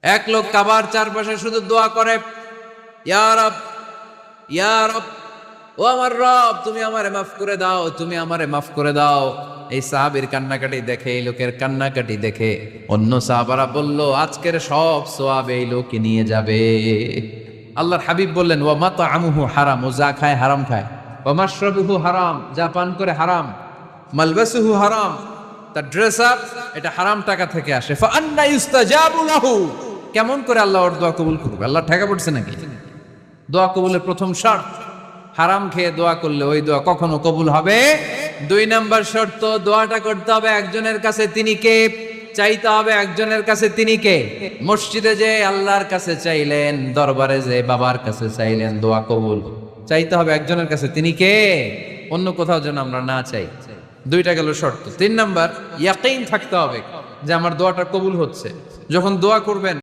এক লোক কাবার চারপাশে শুধু দোয়া করে, ইয়া রব, ইয়া রব, ও আমার রব, তুমি আমারে মাফ করে দাও, তুমি আমারে মাফ করে দাও। এই সাহাবীর কান্নাকাটি দেখে, এই লোকের কান্নাকাটি দেখে অন্য সাহাবারা বলল, আজকের সব সওয়াব এই লোকই নিয়ে যাবে। আল্লাহর হাবিব বললেন, ওয়া মাতআমুহু হারাম, ও যা খায় হারাম খায়, ওয়া মাশরাবুহু হারাম, যা পান করে হারাম, মালবাসুহু হারাম, তার ড্রেস আপ এটা হারাম টাকা থেকে আসে। ফা আন্না ইউস্তাজাবু লাহু, কেমন করে আল্লাহ ওর দোয়া কবুল করবে? আল্লাহ ঠেকা পড়ছে নাকি? দোয়া কবুলের প্রথম শর্ত, হারাম খেয়ে দোয়া করলে ওই দোয়া কখনো কবুল হবে। 2 নাম্বার শর্ত, দোয়াটা করতে হবে একজনের কাছে, তিনি কে? চাইতে হবে একজনের কাছে, তিনি কে? মসজিদে যে আল্লাহর কাছে চাইলেন, দরবারে যে বাবার কাছে চাইলেন, দোয়া কবুল চাইতে হবে একজনের কাছে, তিনি কে? অন্য কোথাও যেন আমরা না চাই। 2টা গেল শর্ত। 3 নাম্বার, ইয়াকিন থাকতে হবে যে আমার দোয়াটা কবুল হচ্ছে। যখন দোয়া করবেন